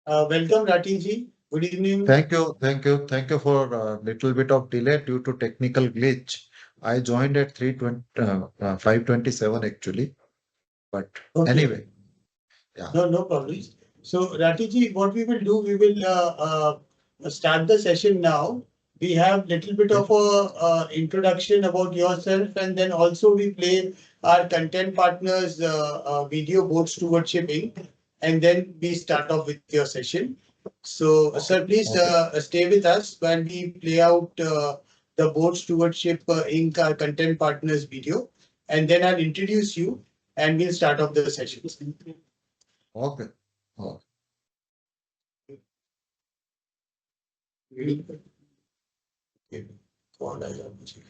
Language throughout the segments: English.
Welcome, Rathi ji. Good evening. Thank you for a little bit of delay due to technical glitch. I joined at 3:20, 5:27 actually, but Okay, anyway, yeah. no problems. So, Rathi ji, what we will do, we will start the session now. We have little bit Okay. of a introduction about yourself, and then also we play our content partners video board stewardship Inc. And then we start off with your session. So, sir, please Okay. stay with us when we play out the board stewardship Inc. Our content partners video, and then I'll introduce you, and we'll start off the sessions. Okay. Oh, कौन आएगा मुझे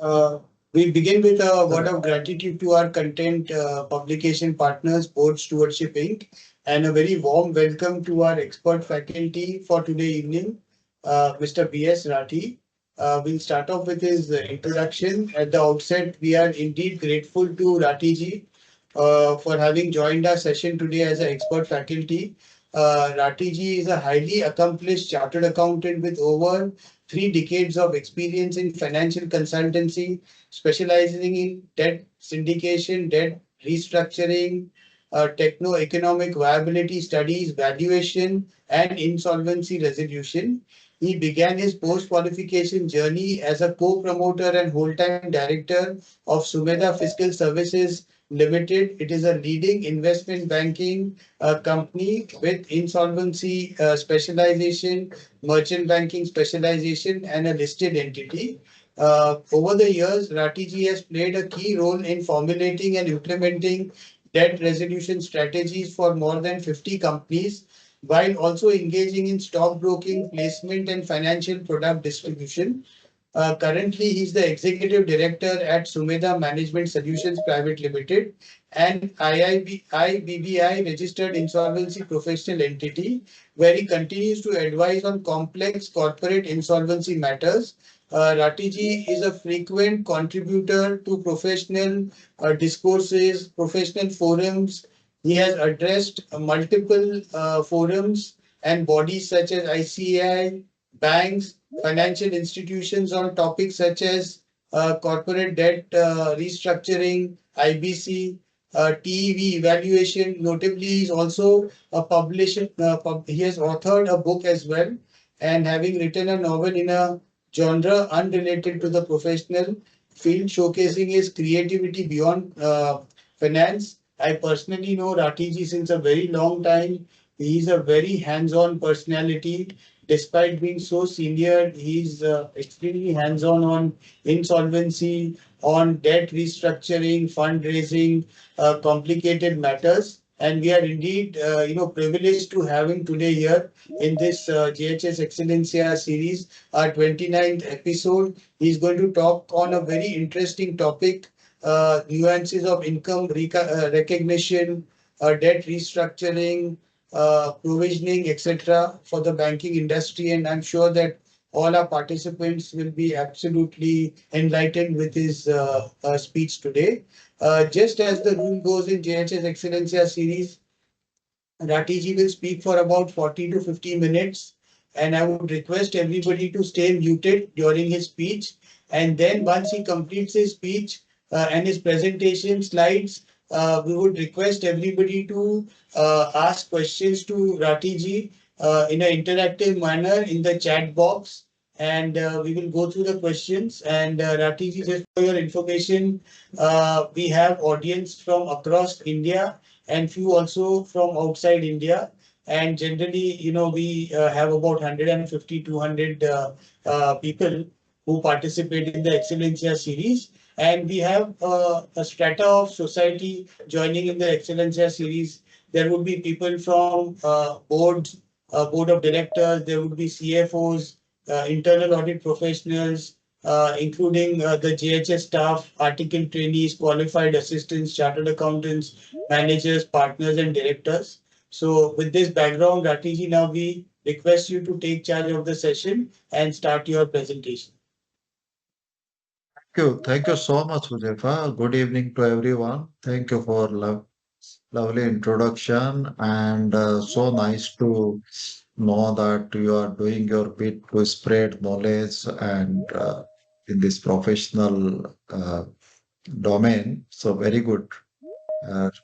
Uh, we begin with a word correct. of gratitude to our content publication partners, Board Stewardship Inc., and a very warm welcome to our expert faculty for today evening, Mr. B.S. Rathi. We'll start off with his introduction. At the outset, we are indeed grateful to Rathi ji for having joined our session today as an expert faculty. Rathi ji is a highly accomplished chartered accountant with over 3 decades of experience in financial consultancy, specializing in debt syndication, debt restructuring, techno-economic viability studies, valuation, and insolvency resolution. He began his post-qualification journey as a co-promoter and whole-time director of Sumedha Fiscal Services Limited. It is a leading investment banking company with insolvency specialization, merchant banking specialization, and a listed entity. Over the years, Rathi ji has played a key role in formulating and implementing debt resolution strategies for more than 50 companies, while also engaging in stockbroking, placement, and financial product distribution. Currently, he's the executive director at Sumedha Management Solutions Private Limited, an IBBI registered insolvency professional entity, where he continues to advise on complex corporate insolvency matters. Ratiji is a frequent contributor to professional discourses, professional forums. He has addressed multiple forums and bodies such as ICAI, banks, financial institutions on topics such as corporate debt restructuring, IBC, TEV evaluation. Notably, he's also a publisher. He has authored a book as well, and having written a novel in a genre unrelated to the professional field, showcasing his creativity beyond finance. I personally know Rathi ji since a very long time. He's a very hands-on personality. Despite being so senior, he's extremely hands-on on insolvency, on debt restructuring, fundraising, complicated matters. And we are indeed, privileged to have him today here in this JHS Excellencia series, our 29th episode. He's going to talk on a very interesting topic, nuances of income recognition, debt restructuring, provisioning, etc., for the banking industry. And I'm sure that all our participants will be absolutely enlightened with his speech today. Just as the rule goes in JHS Excellencia series, Ratiji will speak for about 40 to 50 minutes, and I would request everybody to stay muted during his speech. And then once he completes his speech and his presentation slides, we would request everybody to ask questions to Ratiji in an interactive manner in the chat box. And we will go through the questions. And Ratiji, just for your information, we have audience from across India and few also from outside India. And generally, we have about 150, 200 people who participate in the Excellencia series. And we have a strata of society joining in the Excellencia series. There would be people from boards, board of directors, there would be CFOs, internal audit professionals, including the JHS staff, article trainees, qualified assistants, chartered accountants, managers, partners, and directors. So, with this background, Ratiji, now we request you to take charge of the session and start your presentation. Thank you. Thank you so much, Huzefa. Good evening to everyone. Thank you for lovely introduction and so nice to know that you are doing your bit to spread knowledge and in this professional domain. So very good.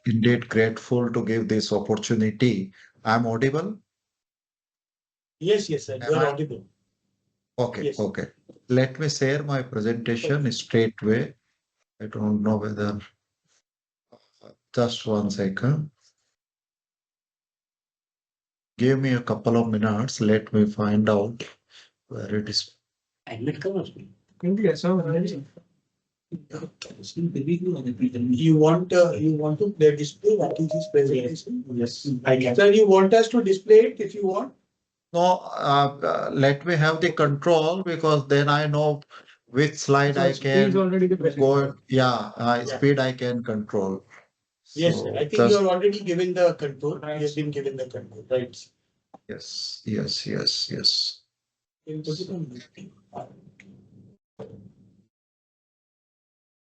Indeed grateful to give this opportunity. I'm audible? Yes, yes, sir. You Am are I? audible. Okay, Yes. okay. Let me share my presentation straight away. I don't know whether just 1 second. Give me a couple of minutes. Let me find out where it is. You want to display Ratiji's presentation? Yes, I can. Sir, you want us to display it if you want? No, let me have the control because then I know which slide I can go. Yeah, Yeah. speed I can control. Yes, sir. I So think you just are already given the control. You have been given the control, right? yes, yes, yes, yes. You put it on.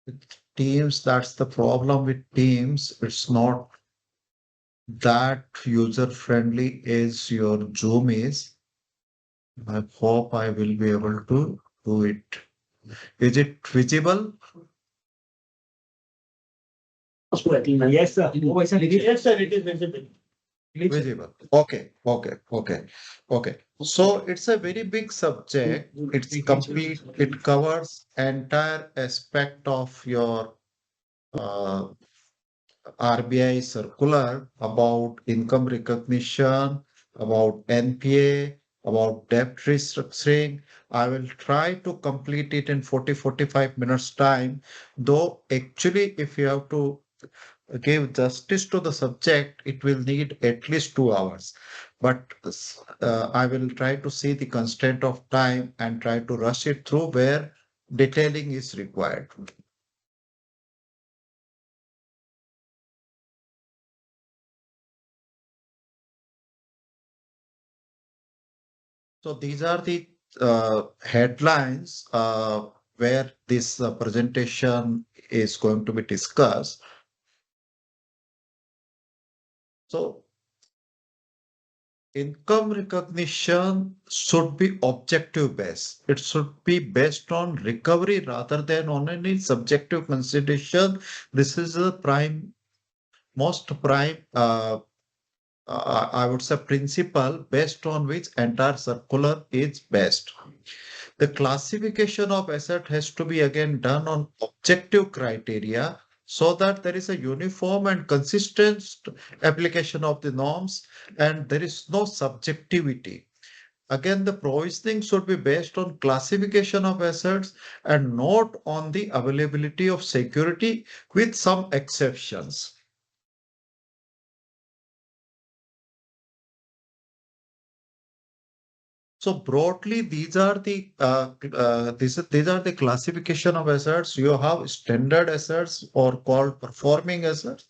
With Teams, that's the problem with Teams. It's not that user friendly as your Zoom is. I hope I will be able to do it. Is it visible? Yes, sir. Yes, sir. It is visible. Visible. Okay, okay, okay, okay. So it's a very big subject. It's complete. It covers entire aspect of your uh, RBI circular about income recognition, about NPA, about debt restructuring. I will try to complete it in 40-45 minutes time. Though actually, if you have to give justice to the subject, it will need at least 2 hours. But I will try to see the constraint of time and try to rush it through where detailing is required. So these are the headlines where this presentation is going to be discussed. So income recognition should be objective based. It should be based on recovery rather than on any subjective consideration. This is the most prime, I would say, principle based on which entire circular is based. The classification of asset has to be again done on objective criteria so that there is a uniform and consistent application of the norms and there is no subjectivity. Again, the provisioning should be based on classification of assets and not on the availability of security, with some exceptions. So broadly, these are the classification of assets. You have standard assets or called performing assets.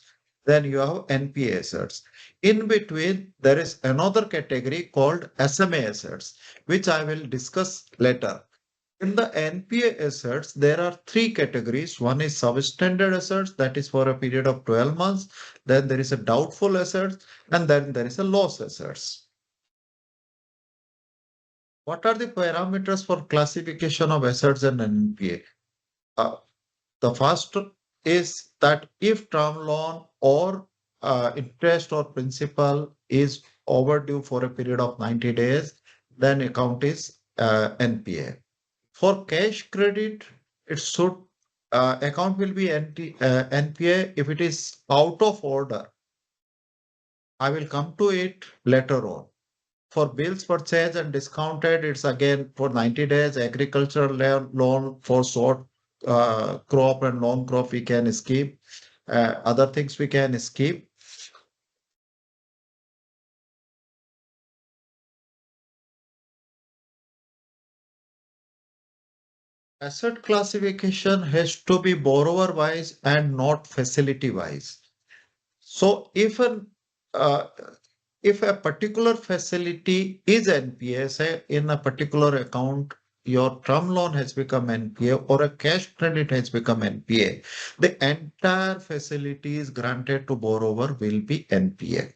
Then you have NPA assets. In between, there is another category called SMA assets, which I will discuss later. In the NPA assets, there are three categories. One is substandard assets, that is for a period of 12 months. Then there is a doubtful assets, and then there is a loss assets. What are the parameters for classification of assets and NPA? The first is that if term loan or interest or principal is overdue for a period of 90 days, then account is NPA. For cash credit, it should account will be NPA if it is out of order. I will come to it later on. For bills purchased and discounted, it's again for 90 days. Agricultural loan for short crop and long crop we can skip. Other things we can skip. Asset classification has to be borrower wise and not facility wise. So uh, if a particular facility is NPA, say in a particular account, your term loan has become NPA or a cash credit has become NPA, the entire facilities granted to borrower will be NPA.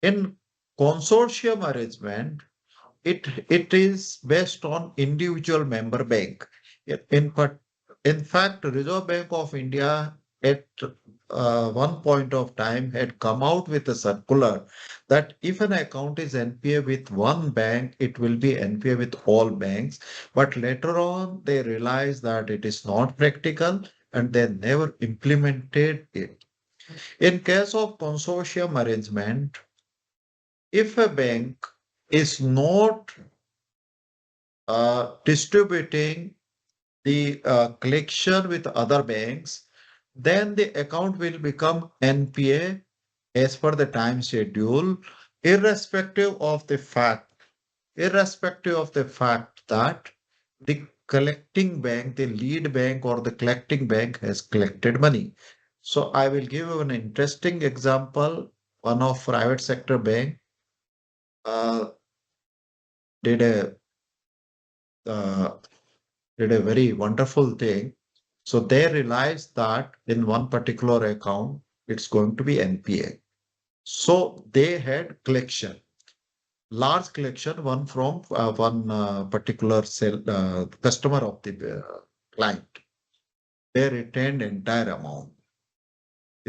In consortium arrangement, it is based on individual member bank. In, in fact, Reserve Bank of India at one point of time had come out with a circular that if an account is NPA with one bank, it will be NPA with all banks. But later on, they realized that it is not practical and they never implemented it. In case of consortium arrangement, if a bank is not distributing the collection with other banks, then the account will become NPA as per the time schedule, irrespective of the fact, that the collecting bank, the lead bank or the collecting bank has collected money. So I will give you an interesting example. One of private sector bank uh, did a uh, did a very wonderful thing. So they realized that in one particular account, it's going to be NPA. So they had collection, large collection, one from one particular customer of the client. They retained entire amount.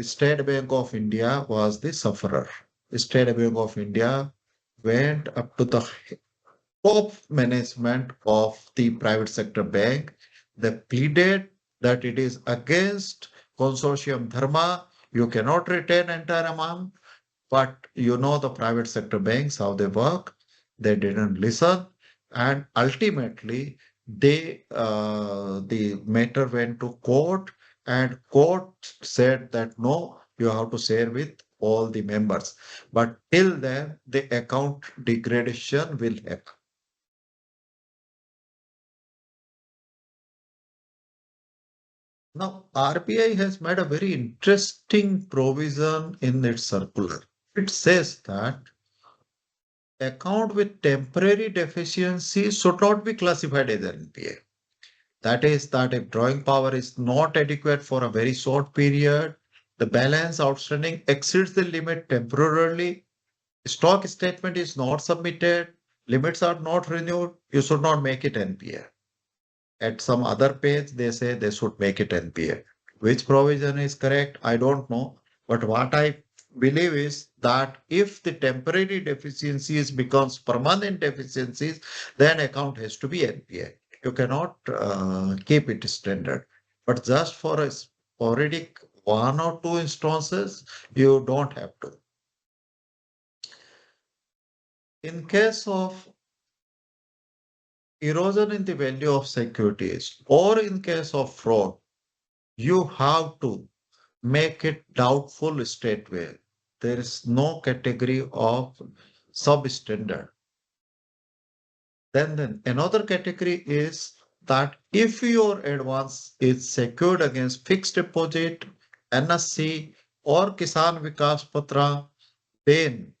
State Bank of India was the sufferer. State Bank of India went up to the top management of the private sector bank. They pleaded that it is against consortium dharma. You cannot retain entire amount. But you know the private sector banks, how they work. They didn't listen. And ultimately, the matter went to court and court said that no, you have to share with all the members. But till then, the account degradation will happen. Now, RBI has made a very interesting provision in its circular. It says that account with temporary deficiency should not be classified as NPA. That is, that if drawing power is not adequate for a very short period, the balance outstanding exceeds the limit temporarily, stock statement is not submitted, limits are not renewed, you should not make it NPA. At some other page, they say they should make it NPA. Which provision is correct? I don't know. But what I believe is that if the temporary deficiencies becomes permanent deficiencies, then account has to be NPA. You cannot keep it standard. But just for a already one or two instances, you don't have to. In case of erosion in the value of securities or in case of fraud, you have to make it doubtful straightway. There is no category of substandard. Then another category is that if your advance is secured against fixed deposit, NSC, or Kisan Vikas Patra, then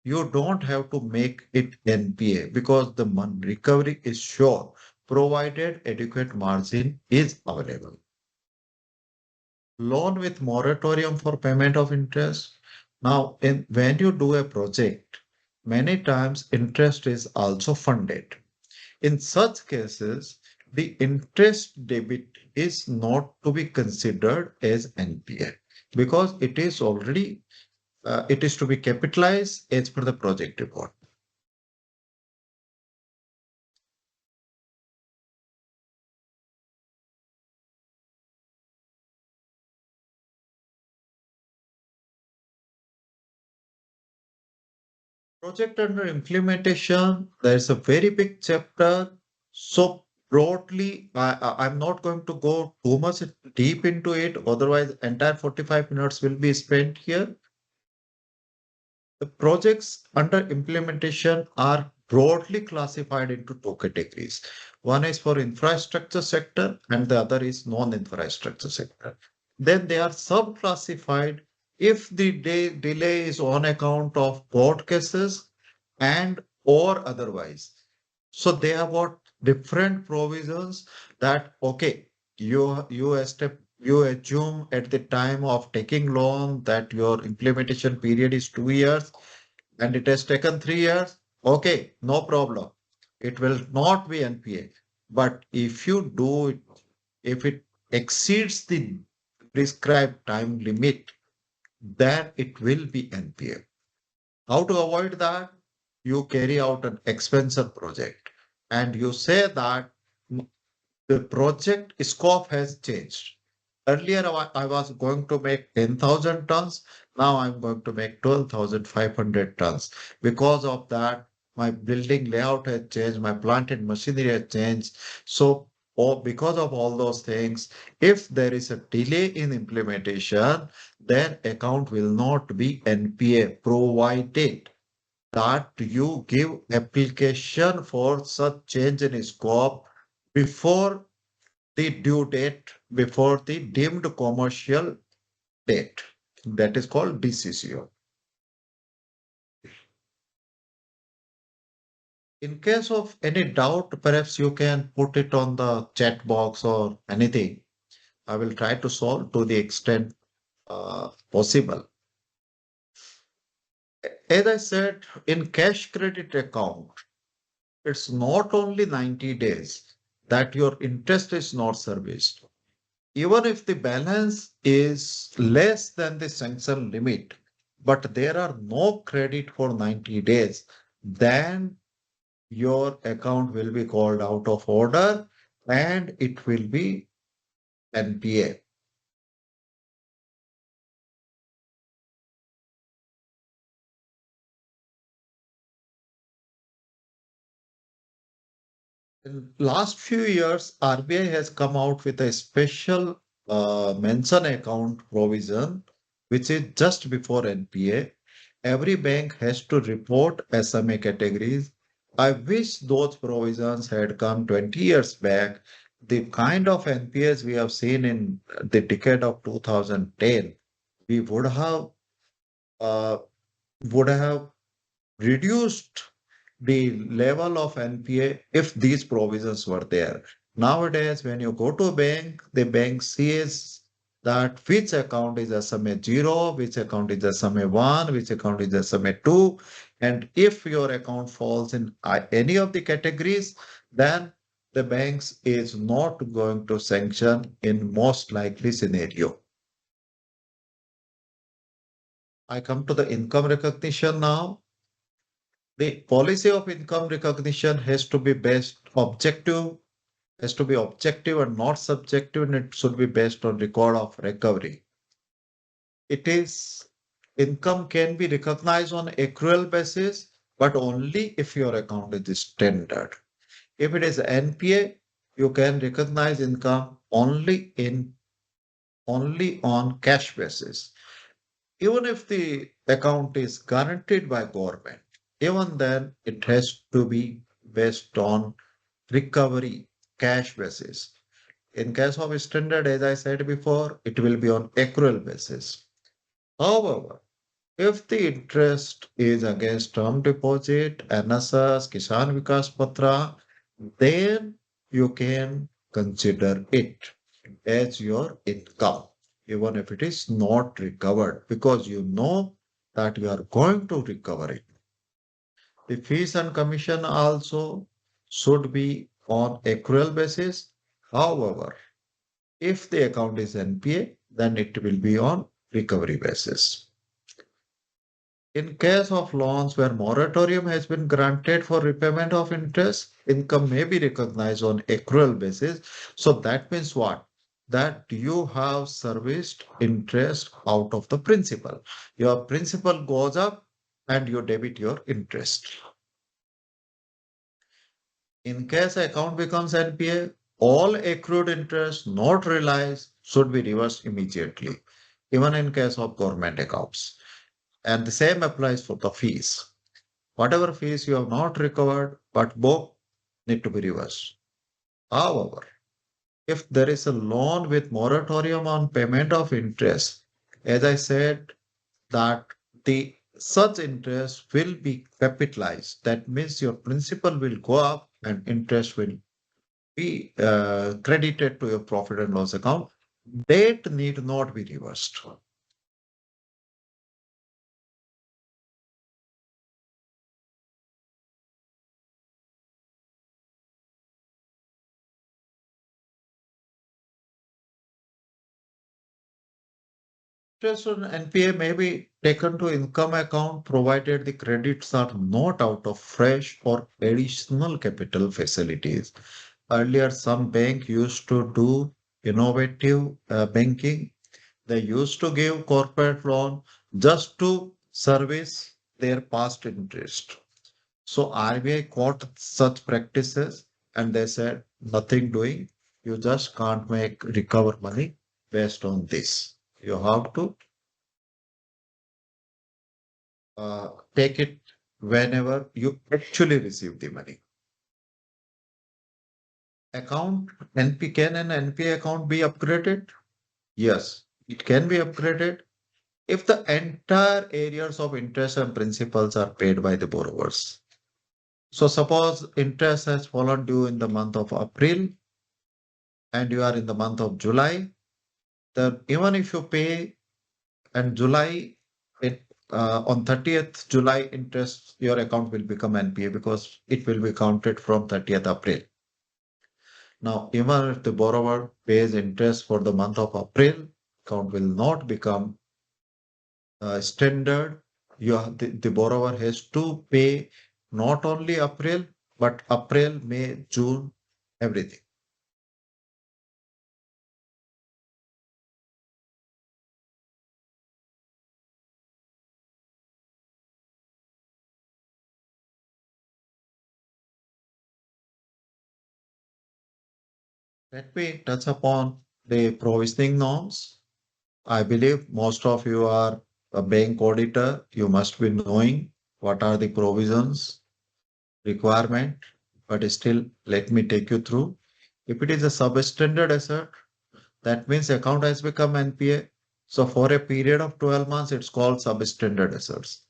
you don't have to make it NPA because the recovery is sure, provided adequate margin is available. Loan with moratorium for payment of interest. Now, when you do a project, many times interest is also funded. In such cases, the interest debit is not to be considered as NPA because it is already it is to be capitalized as per the project report. Project under implementation, there's a very big chapter. So broadly, I'm not going to go too much deep into it. Otherwise, entire 45 minutes will be spent here. The projects under implementation are broadly classified into two categories. One is for infrastructure sector and the other is non-infrastructure sector. Then they are sub-classified if the delay is on account of court cases and or otherwise. So they have got different provisions that, okay, you assume at the time of taking loan that your implementation period is 2 years and it has taken 3 years. Okay, no problem. It will not be NPA. But if you do it, if it exceeds the prescribed time limit, then it will be NPA. How to avoid that? You carry out an expansion project and you say that the project scope has changed. Earlier, I was going to make 10,000 tons. Now I'm going to make 12,500 tons. Because of that, my building layout has changed, my plant and machinery has changed. So, because of all those things, if there is a delay in implementation, then account will not be NPA provided that you give application for such change in scope before the due date, before the deemed commercial date. That is called DCCO. In case of any doubt, perhaps you can put it on the chat box or anything. I will try to solve to the extent possible. As I said, in cash credit account, it's not only 90 days that your interest is not serviced. Even if the balance is less than the sanction limit, but there are no credit for 90 days, then your account will be called out of order and it will be NPA. In last few years, RBI has come out with a special mention account provision, which is just before NPA. Every bank has to report SMA categories. I wish those provisions had come 20 years back. The kind of NPAs we have seen in the decade of 2010, we uh, would have reduced the level of NPA if these provisions were there. Nowadays, when you go to a bank, the bank sees that which account is SMA 0, which account is SMA 1, which account is SMA 2. And if your account falls in any of the categories, then the banks is not going to sanction in most likely scenario. I come to the income recognition now. The policy of income recognition has to be based objective has to be objective and not subjective, and it should be based on record of recovery. It is income can be recognized on accrual basis, but only if your account is standard. If it is NPA, you can recognize income only on cash basis. Even if the account is guaranteed by government, even then it has to be based on recovery cash basis. In case of standard, as I said before, it will be on accrual basis. However, if the interest is against term deposit, NSS, Kisan Vikas Patra, then you can consider it as your income, even if it is not recovered, because you know that you are going to recover it. The fees and commission also should be on accrual basis. However, if the account is NPA, then it will be on recovery basis. In case of loans where moratorium has been granted for repayment of interest, income may be recognized on accrual basis. So that means what? That you have serviced interest out of the principal. Your principal goes up and you debit your interest. In case account becomes NPA, all accrued interest not realized should be reversed immediately, even in case of government accounts. And the same applies for the fees. Whatever fees you have not recovered but both need to be reversed. However, if there is a loan with moratorium on payment of interest, as I said, that the such interest will be capitalized. That means your principal will go up and interest will be credited to your profit and loss account. That need not be reversed. Interest on NPA may be taken to income account provided the credits are not out of fresh or additional capital facilities. Earlier, some bank used to do innovative banking. They used to give corporate loan just to service their past interest. So RBI caught such practices and they said, nothing doing. You just can't make recover money based on this. You have to take it whenever you actually receive the money. Account NP can an NPA account be upgraded? Yes, it can be upgraded if the entire areas of interest and principals are paid by the borrowers. So suppose interest has fallen due in the month of April and you are in the month of July, then even if you pay and July it on 30th July interest, your account will become NPA because it will be counted from 30th April. Now, even if the borrower pays interest for the month of April, account will not become standard. The borrower has to pay not only April, but April, May, June, everything. Let me touch upon the provisioning norms. I believe most of you are a bank auditor. You must be knowing what are the provisions requirement, but still let me take you through. If it is a substandard asset, that means account has become NPA. So for a period of 12 months, it's called substandard assets.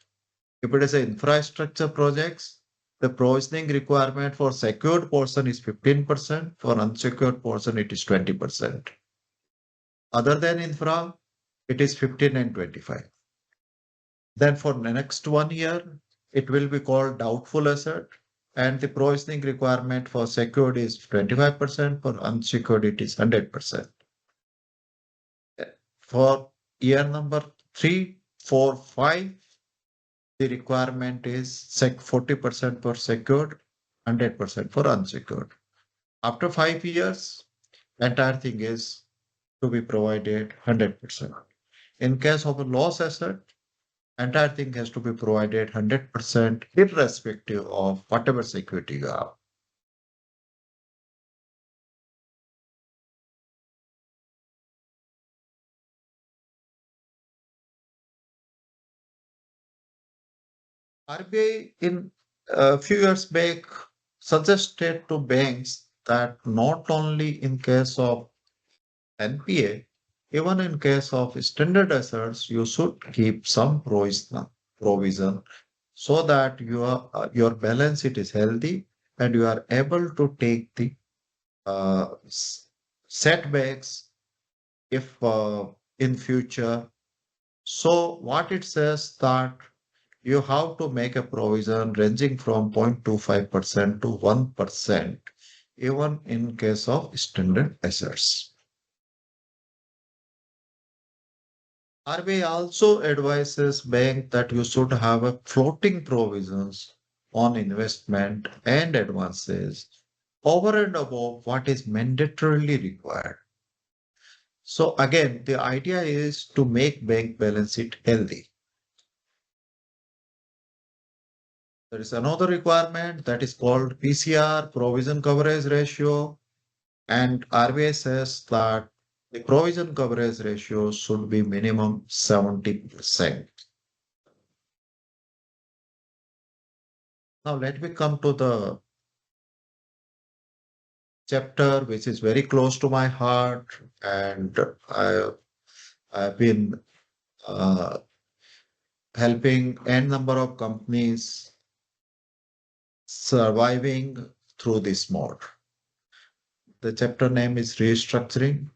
If it is an infrastructure projects, the provisioning requirement for secured portion is 15%. For unsecured portion, it is 20%. Other than infra, it is 15 and 25. Then for the next 1 year, it will be called doubtful asset. And the provisioning requirement for secured is 25%. For unsecured, it is 100%. For year number 3, 4, 5, the requirement is 40% for secured, 100% for unsecured. After 5 years, entire thing is to be provided 100%. In case of a loss asset, entire thing has to be provided 100% irrespective of whatever security you have. RBI in a few years back suggested to banks that not only in case of NPA, even in case of standard assets, you should keep some provision so that your balance sheet is healthy and you are able to take the setbacks if in future. So what it says that you have to make a provision ranging from 0.25% to 1%, even in case of standard assets. RBI also advises bank that you should have a floating provisions on investment and advances over and above what is mandatorily required. So again, the idea is to make bank balance sheet healthy. There is another requirement that is called PCR, provision coverage ratio, and RBI says that the provision coverage ratio should be minimum 70%. Now let me come to the chapter which is very close to my heart, and I've been uh, helping n number of companies surviving through this mode. The chapter name is Restructuring.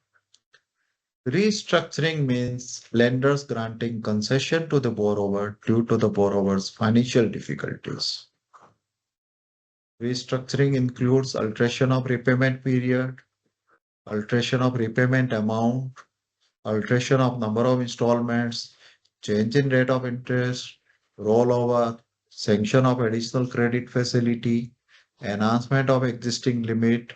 Restructuring means lenders granting concession to the borrower due to the borrower's financial difficulties. Restructuring includes alteration of repayment period, alteration of repayment amount, alteration of number of installments, change in rate of interest, rollover, sanction of additional credit facility, enhancement of existing limit,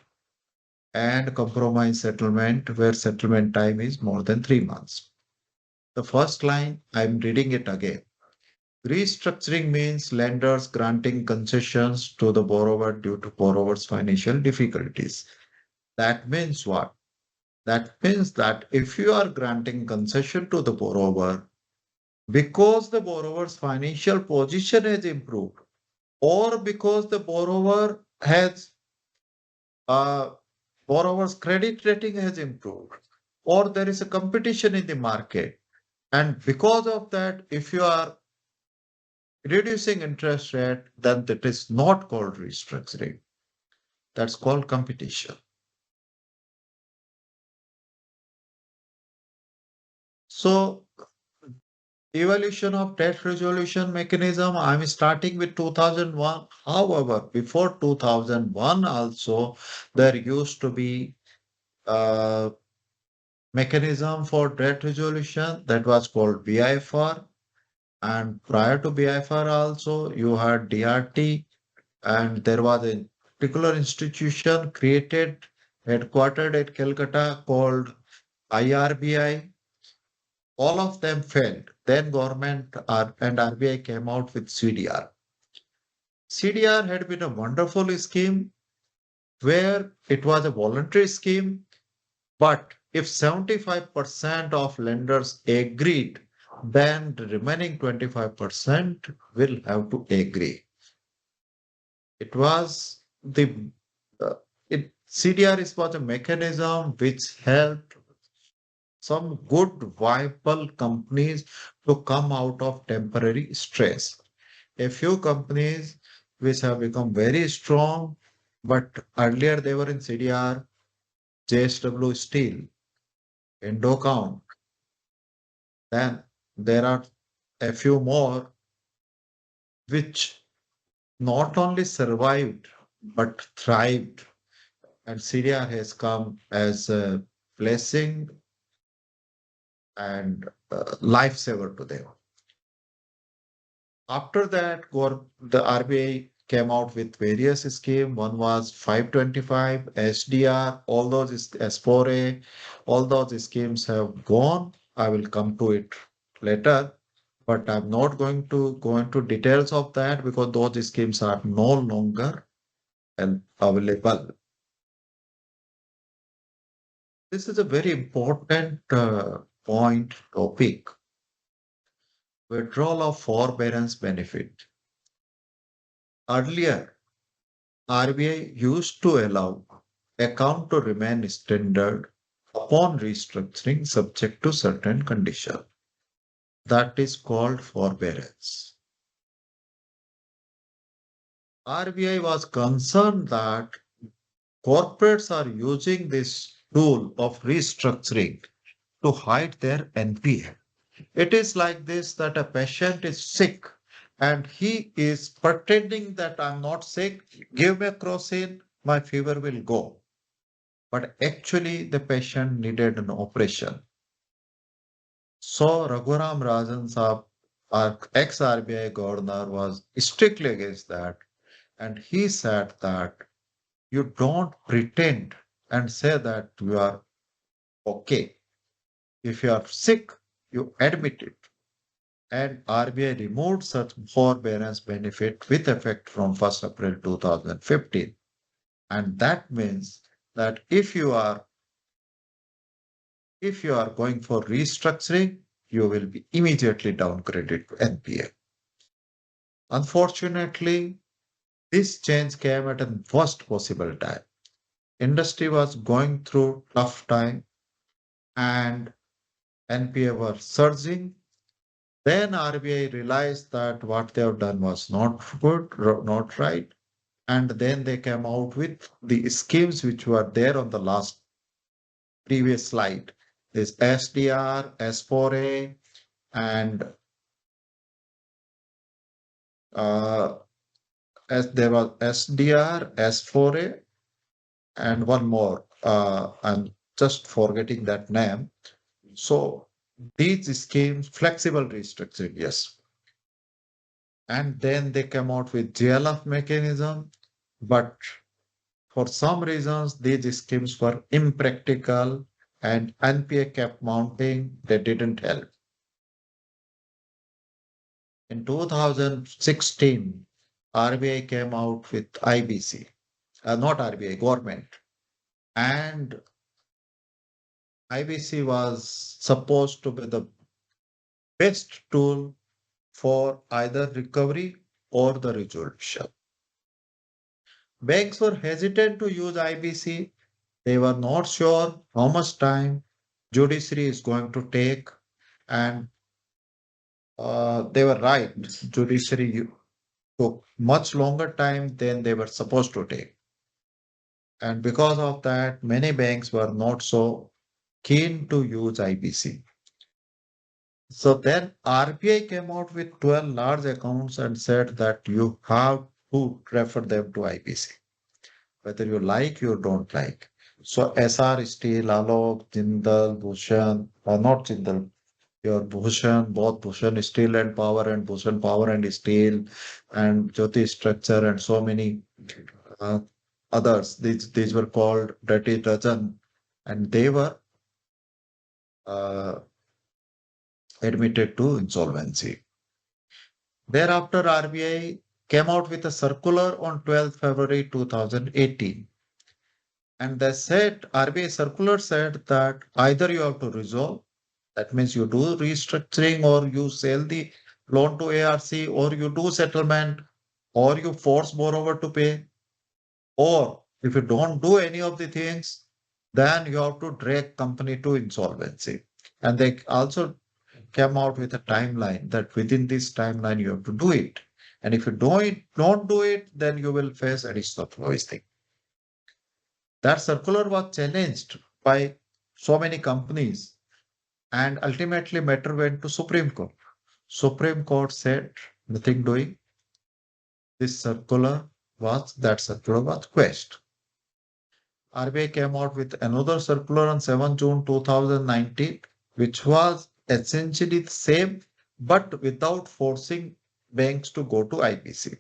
and compromise settlement where settlement time is more than 3 months. The first line, I'm reading it again. Restructuring means lenders granting concessions to the borrower due to borrower's financial difficulties. That means what? That means that if you are granting concession to the borrower because the borrower's financial position has improved, or because the uh, borrower's credit rating has improved, or there is a competition in the market, and because of that, if you are reducing interest rate, then that is not called restructuring. That's called competition. So evaluation of debt resolution mechanism, I'm starting with 2001. However, before 2001 also, there used to be a mechanism for debt resolution that was called BIFR. And prior to BIFR also, you had DRT, and there was a particular institution created, headquartered at Calcutta called IRBI. All of them failed. Then government and RBI came out with CDR. CDR had been a wonderful scheme where it was a voluntary scheme, but if 75% of lenders agreed, then the remaining 25% will have to agree. It was the CDR was a mechanism which helped some good viable companies to come out of temporary stress. A few companies which have become very strong, but earlier they were in CDR, JSW Steel, Endocount. Then there are a few more which not only survived but thrived, and CDR has come as a blessing and lifesaver to them. After that, the RBI came out with various schemes. One was 525, SDR, all those S4A, all those schemes have gone. I will come to it later, but I'm not going to go into details of that because those schemes are no longer available. This is a very important point topic. Withdrawal of forbearance benefit. Earlier, RBI used to allow account to remain standard upon restructuring subject to certain conditions. That is called forbearance. RBI was concerned that corporates are using this tool of restructuring to hide their NPA. It is like this that a patient is sick and he is pretending that I'm not sick, give me a crocin, my fever will go. But actually, the patient needed an operation. So, Raghuram Rajan Saab, our ex-RBI governor, was strictly against that. And he said that you don't pretend and say that you are okay. If you are sick, you admit it. And RBI removed such forbearance benefit with effect from 1st April 2015. And that means that if you are going for restructuring, you will be immediately downgraded to NPA. Unfortunately, this change came at the worst possible time. Industry was going through tough time and NPA were surging. Then RBI realized that what they have done was not good, not right. And then they came out with the schemes which were there on the previous slide. This SDR, S4A, and as there was SDR, S4A, and one more. I'm just forgetting that name. So these schemes, flexible restructuring, yes. And then they came out with GLF mechanism, but for some reasons, these schemes were impractical and NPA kept mounting. They didn't help. In 2016, RBI came out with IBC, not RBI, government. And IBC was supposed to be the best tool for either recovery or the resolution. Banks were hesitant to use IBC. They were not sure how much time judiciary is going to take, and they were right. Judiciary took much longer time than they were supposed to take. And because of that, many banks were not so keen to use IBC. So then RBI came out with 12 large accounts and said that you have to refer them to IBC, whether you like or don't like. So SR Steel, Alok, Jindal, Bhushan, not Jindal, your Bhushan, both Bhushan Steel and Power and Bhushan Power and Steel and Jyoti Structure and so many uh, others. These were called Dirty Dozen, and they were uh, admitted to insolvency. Thereafter, RBI came out with a circular on 12th February 2018. And they said, RBI circular said that either you have to resolve, that means you do restructuring or you sell the loan to ARC or you do settlement or you force borrower to pay. Or if you don't do any of the things, then you have to drag company to insolvency. And they also came out with a timeline that within this timeline you have to do it. And if you don't do it, then you will face additional provisioning. That circular was challenged by so many companies, and ultimately matter went to Supreme Court. Supreme Court said nothing doing. That circular was quashed. RBI came out with another circular on 7 June 2019, which was essentially the same, but without forcing banks to go to IBC.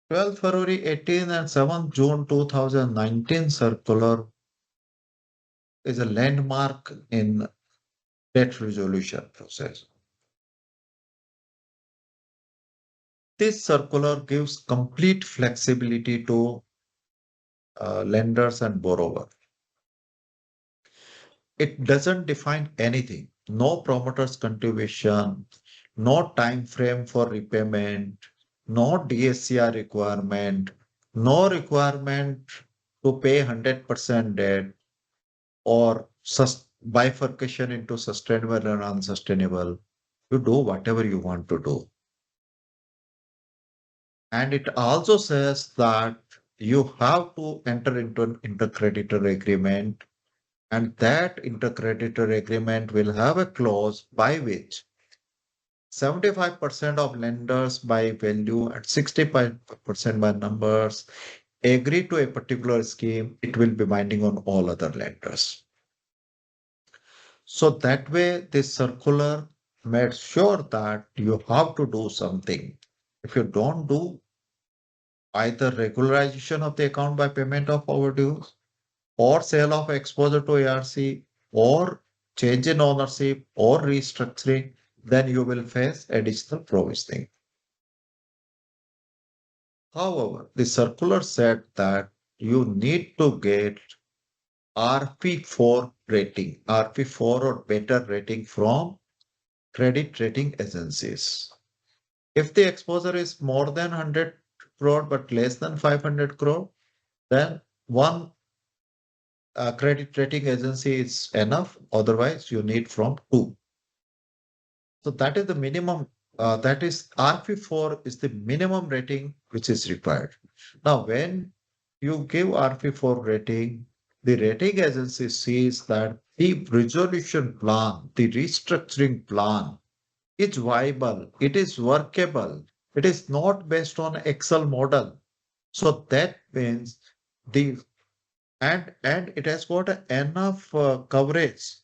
12 February 18 and 7 June 2019 circular is a landmark in debt resolution process. This circular gives complete flexibility to lenders and borrowers. It doesn't define anything. No promoter's contribution, no time frame for repayment, no DSCR requirement, no requirement to pay 100% debt or bifurcation into sustainable and unsustainable. You do whatever you want to do. And it also says that you have to enter into an intercreditor agreement, and that intercreditor agreement will have a clause by which 75% of lenders by value and 65% by numbers agree to a particular scheme. It will be binding on all other lenders. So that way, this circular made sure that you have to do something. If you don't do either regularization of the account by payment of overdues or sale of exposure to ARC or change in ownership or restructuring, then you will face additional provisioning. However, the circular said that you need to get RP4 rating, RP4 or better rating from credit rating agencies. If the exposure is more than 100 crore but less than 500 crore, then one credit rating agency is enough. Otherwise, you need from two. So that is the minimum. That is RP4 is the minimum rating which is required. Now, when you give RP4 rating, the rating agency sees that the resolution plan, the restructuring plan is viable, it is workable, it is not based on Excel model. So that means the and it has got enough coverage,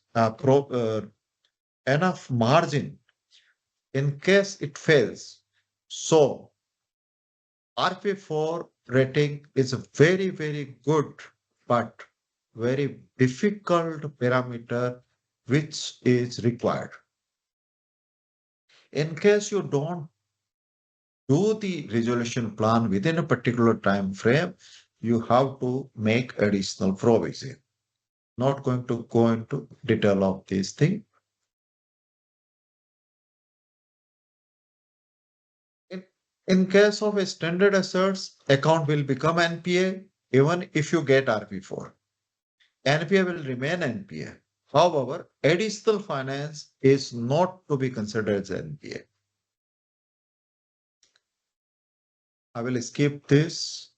enough margin in case it fails. So RP4 rating is a very, very good, but very difficult parameter which is required. In case you don't do the resolution plan within a particular time frame, you have to make additional provision. Not going to go into detail of this thing. In, in case of a standard assets, account will become NPA even if you get RP4. NPA will remain NPA. However, additional finance is not to be considered as NPA. I will skip this.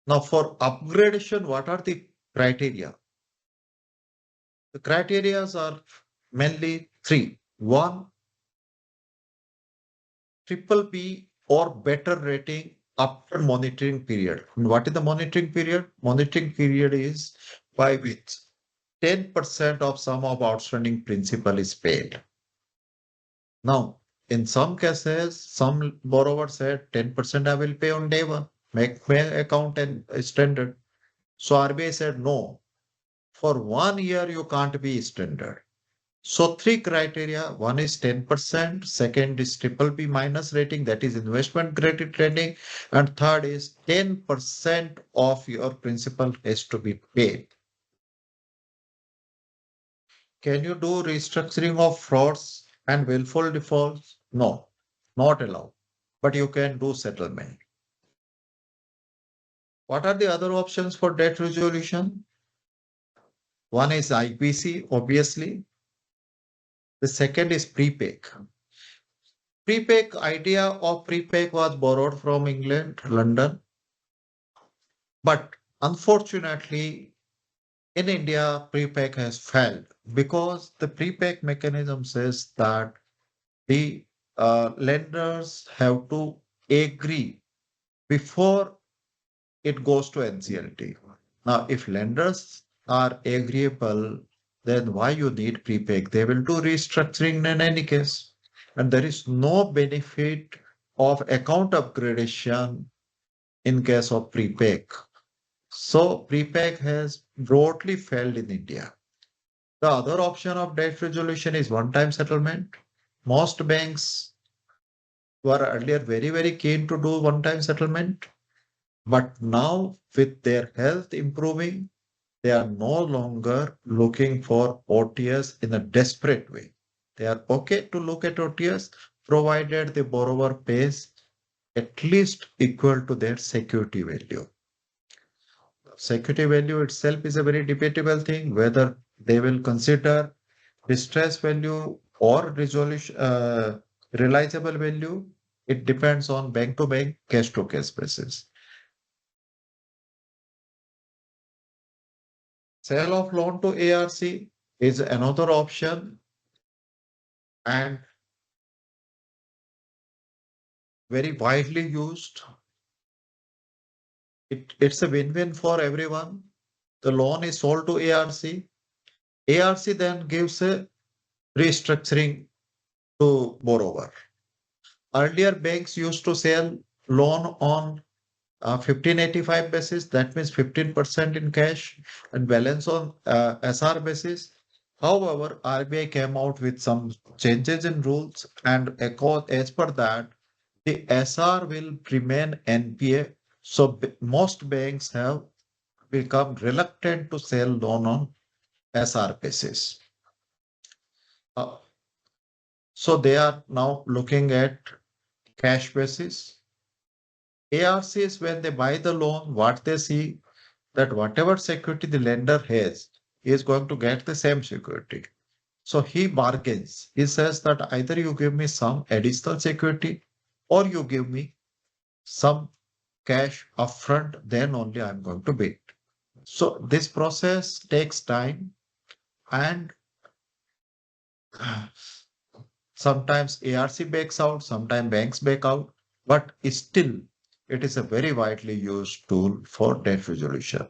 Now for upgradation, what are the criteria? The criteria are mainly three. One, triple B or better rating after monitoring period. And what is the monitoring period? Monitoring period is by which 10% of sum of outstanding principal is paid. Now, in some cases, some borrower said 10% I will pay on day one, make my account and standard. So RBI said no, for 1 year you can't be standard. So three criteria, one is 10%, second is triple B minus rating, that is investment credit rating, and third is 10% of your principal has to be paid. Can you do restructuring of frauds and willful defaults? No, not allowed. But you can do settlement. What are the other options for debt resolution? One is IPC, obviously. The second is prepay. Prepay idea of prepay was borrowed from England, London. But unfortunately, in India, prepay has failed because the prepay mechanism says that the lenders have to agree before it goes to NCLT. Now, if lenders are agreeable, then why you need prepay? They will do restructuring in any case. And there is no benefit of account upgradation in case of prepay. So prepay has broadly failed in India. The other option of debt resolution is one-time settlement. Most banks were earlier very, very keen to do one-time settlement, but now with their health improving, they are no longer looking for OTS in a desperate way. They are okay to look at OTS provided the borrower pays at least equal to their security value. Security value itself is a very debatable thing, whether they will consider distress value or resolution, realizable value. It depends on bank to bank, case to case basis. Sale of loan to ARC is another option and very widely used. It's a win-win for everyone. The loan is sold to ARC. ARC then gives a restructuring to borrower. Earlier, banks used to sell loan on 1585 basis, that means 15% in cash and balance on SR basis. However, RBI came out with some changes in rules, and as per that, the SR will remain NPA. So most banks have become reluctant to sell loan on SR basis. Uh, so they are now looking at cash basis. ARCs, when they buy the loan, what they see that whatever security the lender has, he is going to get the same security. So he bargains. He says that either you give me some additional security or you give me some cash upfront, then only I'm going to bid. So this process takes time and sometimes ARC backs out, sometimes banks back out, but still it is a very widely used tool for debt resolution.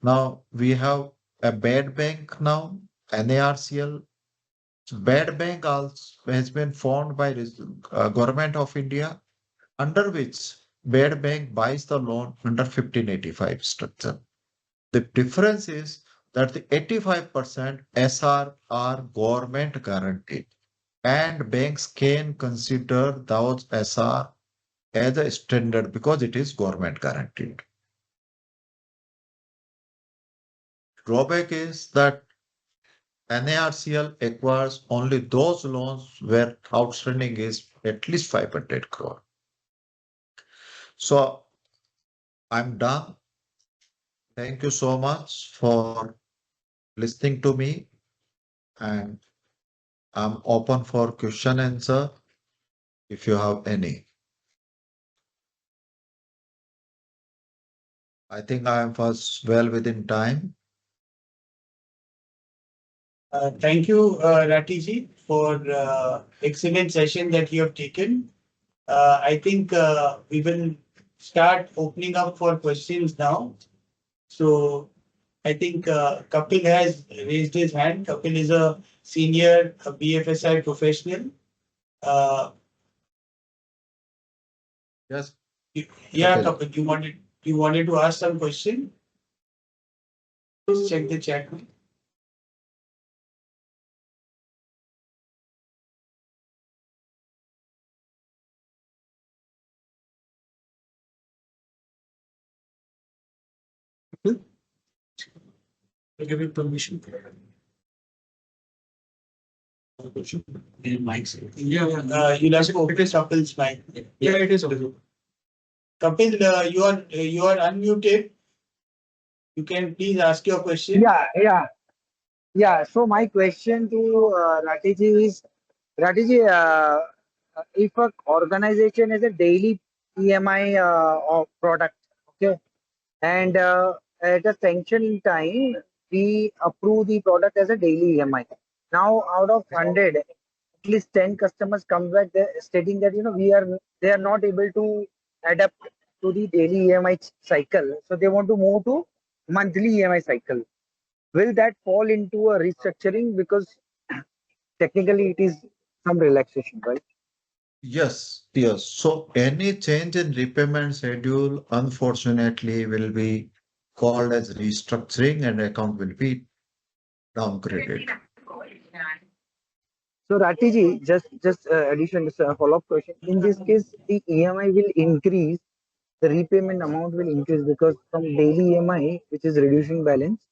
Now we have a bad bank now, NARCL. Bad bank also has been formed by government of India, under which bad bank buys the loan under 1585 structure. The difference is that the 85% SR are government guaranteed, and banks can consider those SR as a standard because it is government guaranteed. Drawback is that NARCL acquires only those loans where outstanding is at least 500 crore. So I'm done. Thank you so much for listening to me, and I'm open for question answer if you have any. I think I am first well within time. Thank you, Rathi ji, for excellent session that you have taken. I think we will start opening up for questions now. So I think Kapil has raised his hand. Kapil is a senior BFSI professional. Uh, Yes. yeah, Kapil. Kapil, you wanted to ask some question? Please check the chat. Give me permission. Yeah, you'll have to open Kapil's mic. Yeah, it is okay. Kapil, you are unmuted. You can please ask your question. Yeah. So my question to Rathi ji is, Rathi ji, if a organization has a daily EMI of product, okay, and at a sanction time we approve the product as a daily EMI. Now, out of 100, at least 10 customers come back there stating that they are not able to adapt to the daily EMI cycle, so they want to move to monthly EMI cycle. Will that fall into a restructuring, because technically it is some relaxation, right? Yes, yes. So any change in repayment schedule, unfortunately, will be called as restructuring and account will be downgraded. So Ratiji, just addition, just a follow-up question. In this case, the EMI will increase, the repayment amount will increase because from daily EMI, which is reducing balance,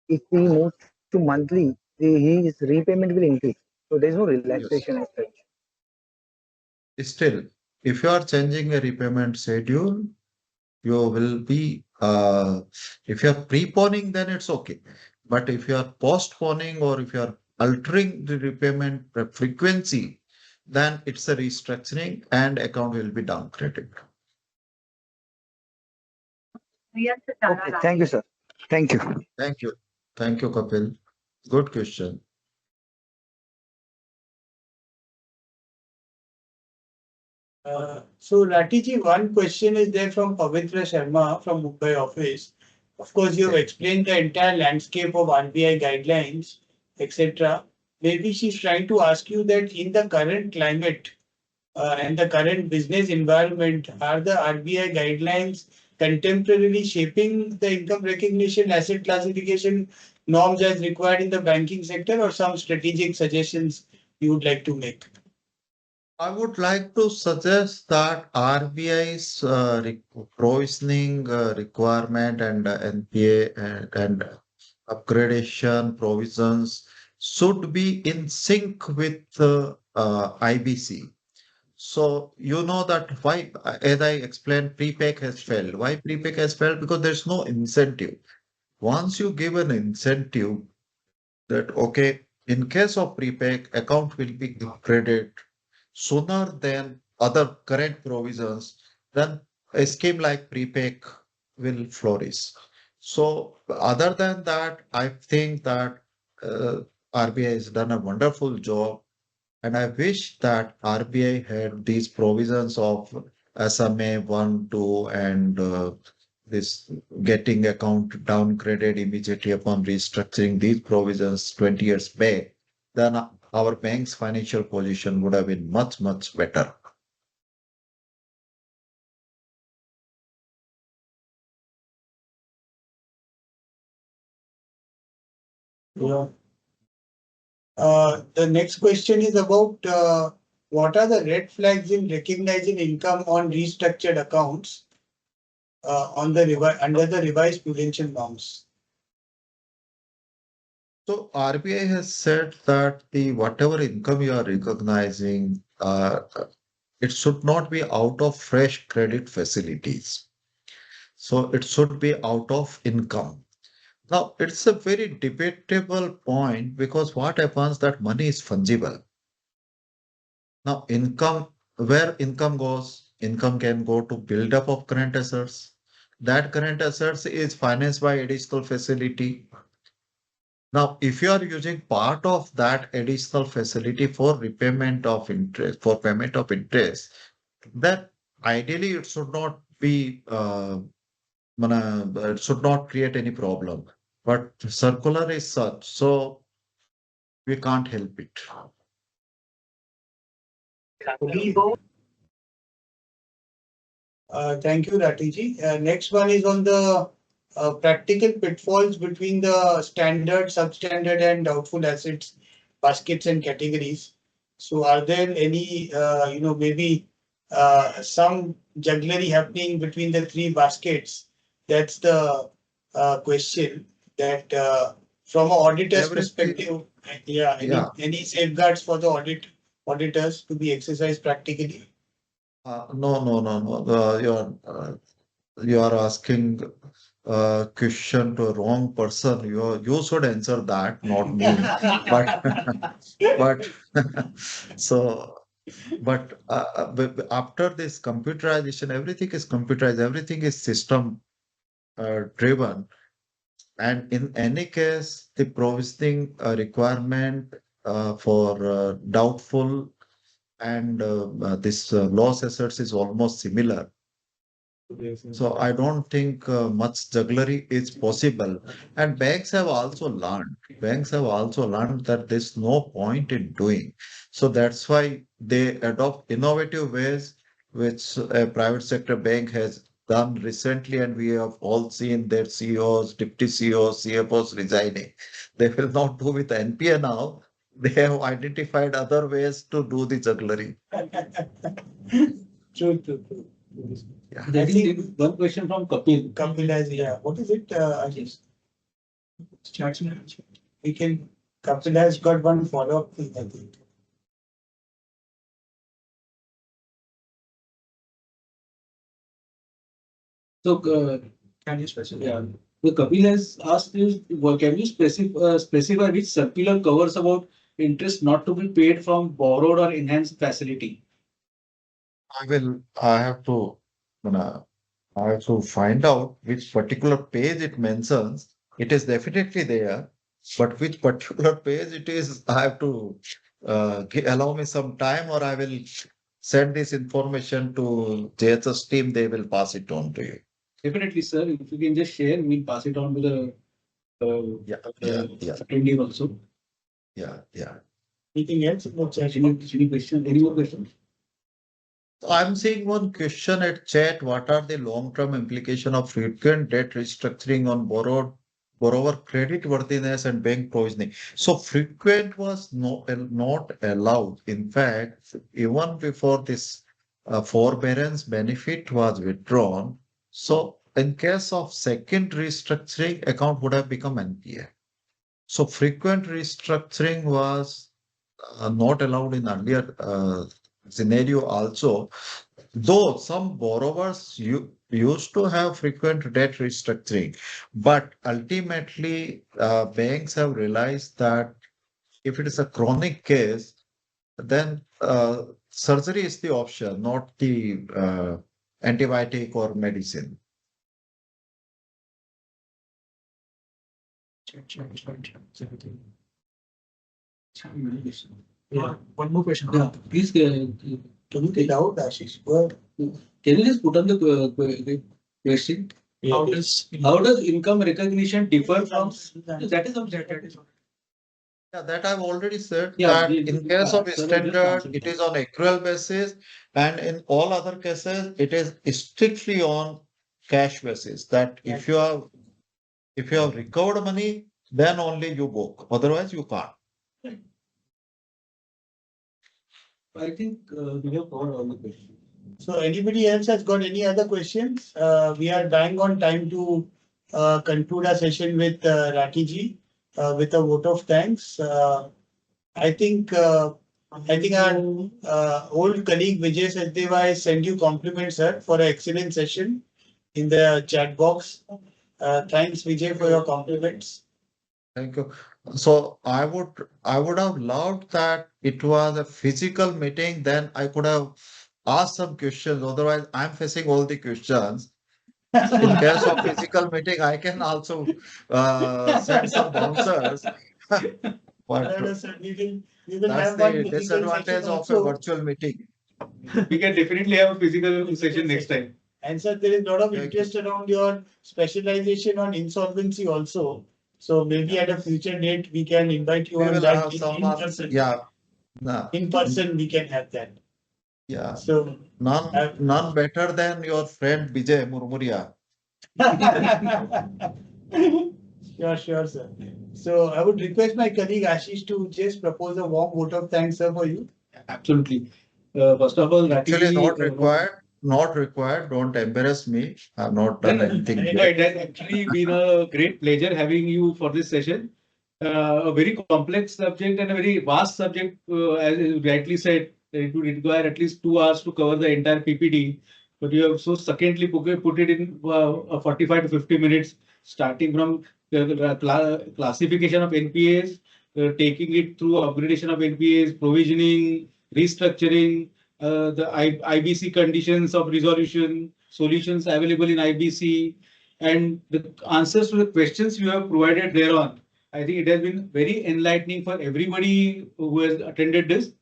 if we move to monthly, his repayment will increase. So there's no Yes. relaxation as such. Still, if you are changing a repayment schedule, you will be, if you are preponing, then it's okay. But if you are postponing or if you are altering the repayment frequency, then it's a restructuring and account will be downgraded. Okay, thank you, sir. Thank you. Thank you. Thank you, Kapil. Good question. So Ratiji, one question is there from Pavitra Sharma from Mumbai office. Of course, you have Okay. explained the entire landscape of RBI guidelines, etc. Maybe she's trying to ask you that in the current climate and the current business environment, are the RBI guidelines contemporarily shaping the income recognition, asset classification norms as required in the banking sector, or some strategic suggestions you would like to make? I would like to suggest that RBI's provisioning requirement and NPA and upgradation provisions should be in sync with IBC. So you know that why, as I explained, prepack has failed. Why prepack has failed? Because there's no incentive. Once you give an incentive that, okay, in case of prepack, account will be upgraded sooner than other current provisions, then a scheme like prepack will flourish. So other than that, I think that RBI has done a wonderful job, and I wish that RBI had these provisions of SMA 1, 2, and this getting account downgraded immediately upon restructuring these provisions 20 years back, then our bank's financial position would have been much, much better. Yeah. The next question is about what are the red flags in recognizing income on restructured accounts under the revised prudential norms? So RBI has said that the whatever income you are recognizing, it should not be out of fresh credit facilities. So it should be out of income. Now, it's a very debatable point because what happens that money is fungible. Now, where income goes, income can go to build up of current assets. That current assets is financed by additional facility. Now, if you are using part of that additional facility for repayment of interest, for payment of interest, then ideally it should not be, it should not create any problem. But circular is such, so we can't help it. Thank you, Ratiji. Next one is on the practical pitfalls between the standard, substandard, and doubtful assets baskets and categories. So, are there any, maybe some jugglery happening between the three baskets? That's the question. That from an auditor's Everything, perspective, yeah, yeah. any safeguards for the auditors to be exercised practically? No, no, no, no. You are asking a question to a wrong person. You should answer that, not me. But but so after this computerization, everything is computerized, everything is system driven. And in any case, the provisioning requirement for doubtful and this loss assets is almost similar. So I don't think much jugglery is possible. And banks have also learned that there's no point in doing. So that's why they adopt innovative ways, which a private sector bank has done recently. And we have all seen their CEOs, deputy CEOs, CFOs resigning. They will not do with NPA now. They have identified other ways to do the jugglery. True. Yeah. I think one question from Kapil. Kapil has, yeah. What is it, Ashish? We can, Kapil has got one follow-up thing, I think. So, can you specify? Yeah. So Kapil has asked you, can you specify which circular covers about interest not to be paid from borrowed or enhanced facility? I have to, I have to find out which particular page it mentions. It is definitely there, but which particular page it is, I have to allow me some time, or I will send this information to JHS team. They will pass it on to you. Definitely, sir. If you can just share, we'll pass it on to the Yeah. attendee also. Yeah. Anything else in the chat? Any question? Any more questions? I'm seeing one question at chat. What are the long-term implication of frequent debt restructuring on borrower creditworthiness and bank provisioning? So frequent was not allowed. In fact, even before this forbearance benefit was withdrawn, so in case of second restructuring, account would have become NPA. So frequent restructuring was not allowed in earlier scenario also, though some borrowers used to have frequent debt restructuring, but ultimately banks have realized that if it is a chronic case, then surgery is the option, not the antibiotic or medicine. Yeah, one more question. Yeah, please, can you get out, Ashish? Can you just put on the question? Yeah, how does income recognition differ from that is objective. Yeah, that I've already said Yeah, that in case of sir, just standard, answer it that. is on accrual basis, and in all other cases, it is strictly on cash basis. That if you have recovered money, then only you book. Otherwise, you can't. I think we have covered all the questions. So anybody else has got any other questions? We are dying on time to conclude our session with Rathi ji with a vote of thanks. I think our old colleague Vijay Sachdeva send you compliments, sir, for an excellent session in the chat box. Thanks, Vijay, for your compliments. Thank you. So I would have loved that it was a physical meeting, then I could have asked some questions. Otherwise, I'm facing all the questions. In case of physical meeting, I can also send some answers. But No, sir, we will that's have one the physical session disadvantage of a also. virtual meeting. We can definitely have a physical session next time. And sir, there is a lot of Thank you. interest around your specialization on insolvency also. So maybe at a future date, we can invite you We on will that have in some, person. yeah, no, In person, we can have that. yeah, So none better than your friend Vijay Murmuria. Sure, sir. So I would request my colleague Ashish to just propose a warm vote of thanks, sir, for you. Absolutely. First of all, Actually, Rathi, not required. Not required. Don't embarrass me. I've not done anything it yet. has actually been a great pleasure having you for this session. A very complex subject and a very vast subject, as you rightly said, it would require at least 2 hours to cover the entire PPT. But you have so succinctly put it in 45 to 50 minutes, starting from the classification of NPAs, taking it through upgradation of NPAs, provisioning, restructuring, the IBC conditions of resolution, solutions available in IBC, and the answers to the questions you have provided thereon. I think it has been very enlightening for everybody who has attended this.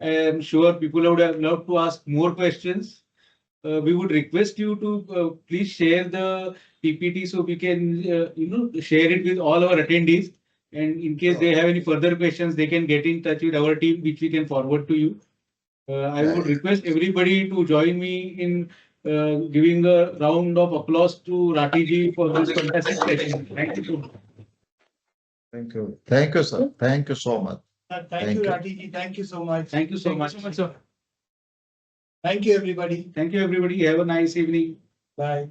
I am sure people would have loved to ask more questions. we would request you to please share the PPT so we can, share it with all our attendees. And in case they have any further questions, they can get in touch with our team, which we can forward to you. I would request everybody to join me in giving a round of applause to Rathi ji for this fantastic session. Thank you so much. Thank you. Thank you, sir. Thank you so much. Thank Thank you, you. Rathi ji. Thank you so much. Thank you so much, sir. Thank you, everybody. Thank you, everybody. Have a nice evening. Bye.